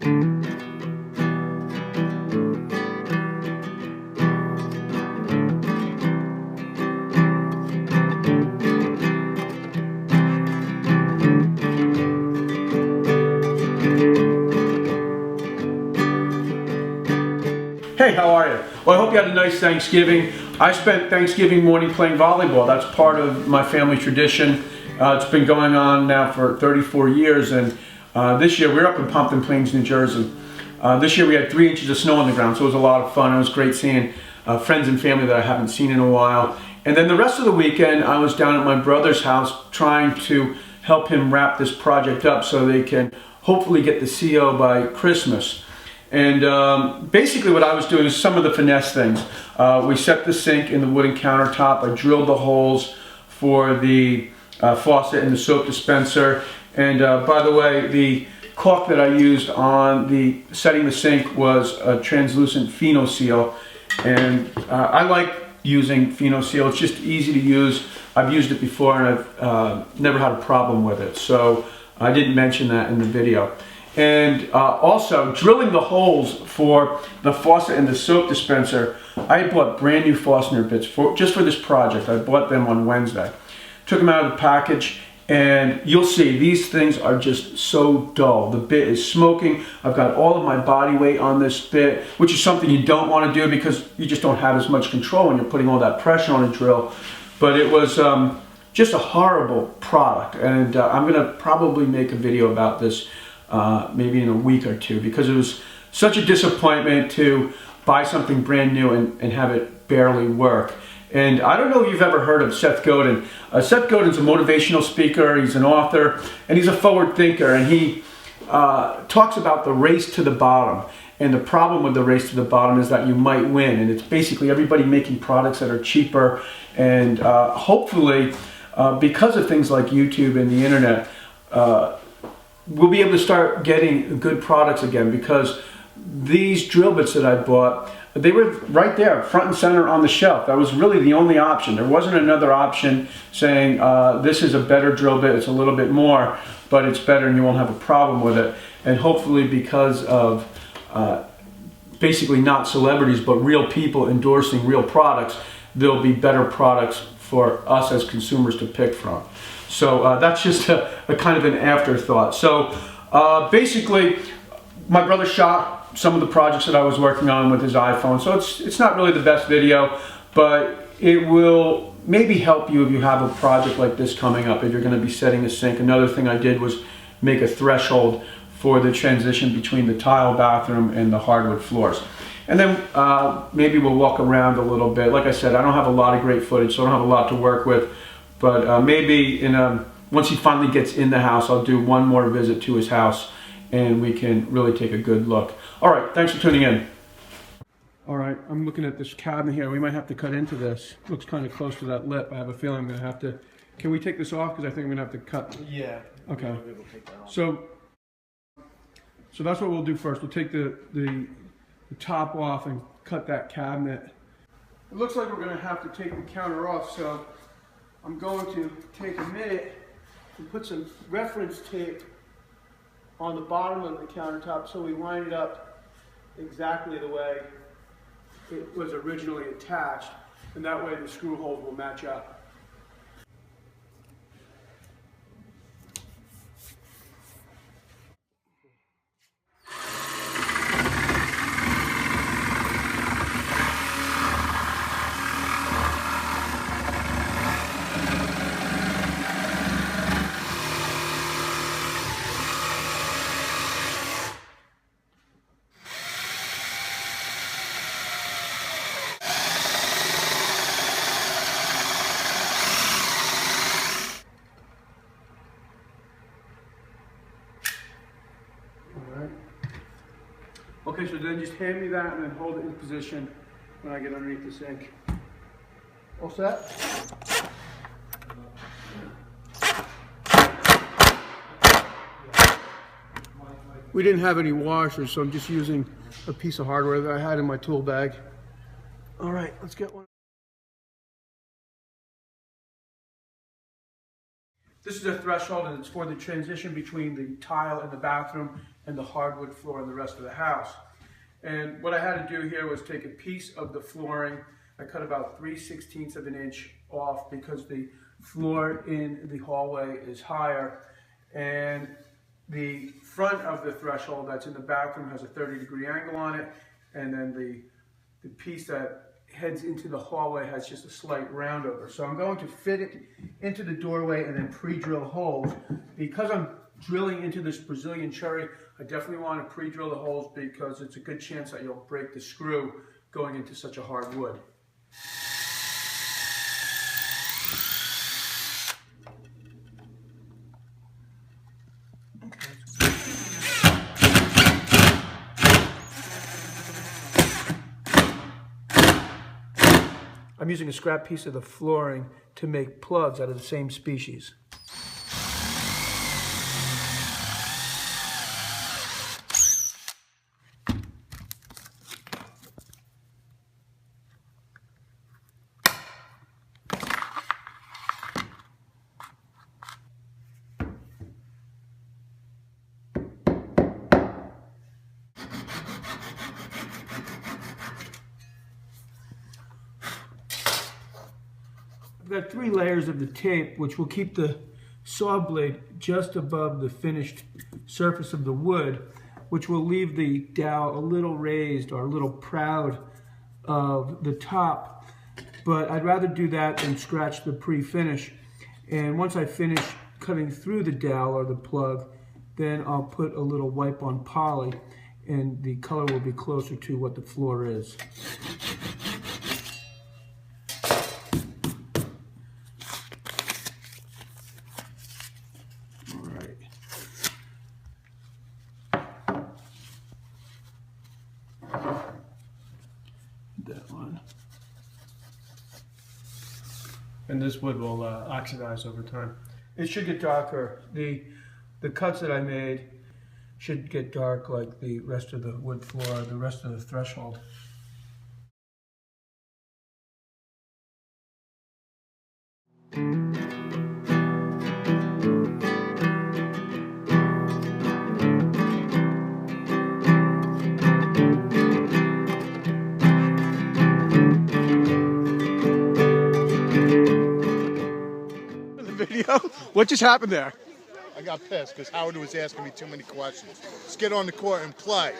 Hey, how are you? Well, I hope you had a nice Thanksgiving. I spent Thanksgiving morning playing volleyball. That's part of my family tradition. It's been going on now for 34 years, and this year we're up in Pompton Plains, New Jersey. This year we had 3 inches of snow on the ground, so it was a lot of fun. It was great seeing friends and family that I haven't seen in a while. And then the rest of the weekend I was down at my brother's house trying to help him wrap this project up so they can hopefully get the CO by Christmas. And basically what I was doing is some of the finesse things. We set the sink in the wooden countertop. I drilled the holes for the faucet and the soap dispenser. And by the way, the caulk that I used on the setting the sink was a translucent Pheno Seal. And I like using Pheno Seal. It's just easy to use. I've used it before and I've never had a problem with it. So I didn't mention that in the video. And also drilling the holes for the faucet and the soap dispenser. I bought brand new Forstner bits just for this project. I bought them on Wednesday. Took them out of the package and you'll see these things are just so dull. The bit is smoking. I've got all of my body weight on this bit, which is something you don't want to do because you just don't have as much control when you're putting all that pressure on a drill. But it was just a horrible product, and I'm going to probably make a video about this maybe in a week or two, because it was such a disappointment to buy something brand new and have it barely work. And I don't know if you've ever heard of Seth Godin. Seth Godin's a motivational speaker, he's an author, and he's a forward thinker, and he talks about the race to the bottom. And the problem with the race to the bottom is that you might win, and it's basically everybody making products that are cheaper, and hopefully because of things like YouTube and the internet, we'll be able to start getting good products again, because these drill bits that I bought, they were right there, front and center on the shelf. That was really the only option. There wasn't another option saying this is a better drill bit, it's a little bit more, but it's better and you won't have a problem with it. And hopefully because of basically not celebrities, but real people endorsing real products, there'll be better products for us as consumers to pick from. So that's just a kind of an afterthought. So basically, my brother shot some of the projects that I was working on with his iPhone. So it's not really the best video, but it will maybe help you if you have a project like this coming up, if you're going to be setting a sink. Another thing I did was make a threshold for the transition between the tile bathroom and the hardwood floors. And then maybe we'll walk around a little bit. Like I said, I don't have a lot of great footage, so I don't have a lot to work with. But maybe once he finally gets in the house, I'll do one more visit to his house and we can really take a good look. All right, thanks for tuning in. All right, I'm looking at this cabinet here. We might have to cut into this. Looks kind of close to that lip. I have a feeling I'm going to have to... Can we take this off? Because I think I'm going to have to cut. Yeah. Okay. So that's what we'll do first. We'll take the top off and cut that cabinet. It looks like we're going to have to take the counter off, so I'm going to take a minute and put some reference tape on the bottom of the countertop so we line it up exactly the way it was originally attached, and that way the screw holes will match up. Okay, so then just hand me that and then hold it in position when I get underneath the sink. All set? We didn't have any washers, so I'm just using a piece of hardware that I had in my tool bag. All right, let's get one. This is a threshold, and it's for the transition between the tile in the bathroom and the hardwood floor in the rest of the house. And what I had to do here was take a piece of the flooring. I cut about 3/16 of an inch off because the floor in the hallway is higher, and the front of the threshold that's in the bathroom has a 30-degree angle on it, and then the piece that heads into the hallway has just a slight roundover. So I'm going to fit it into the doorway and then pre-drill holes. Because I'm drilling into this Brazilian cherry, I definitely want to pre-drill the holes because it's a good chance that you'll break the screw going into such a hard wood. I'm using a scrap piece of the flooring to make plugs out of the same species. I've got 3 layers of the tape, which will keep the saw blade just above the finished surface of the wood, which will leave the dowel a little raised or a little proud of the top. But I'd rather do that than scratch the pre-finish. And once I finish cutting through the dowel or the plug, then I'll put a little wipe-on poly, and the color will be closer to what the floor is. That one. And this wood will oxidize over time. It should get darker. The cuts that I made should get dark like the rest of the wood floor, the rest of the threshold. Video? What just happened there? I got pissed because Howard was asking me too many questions. Let's get on the court and play.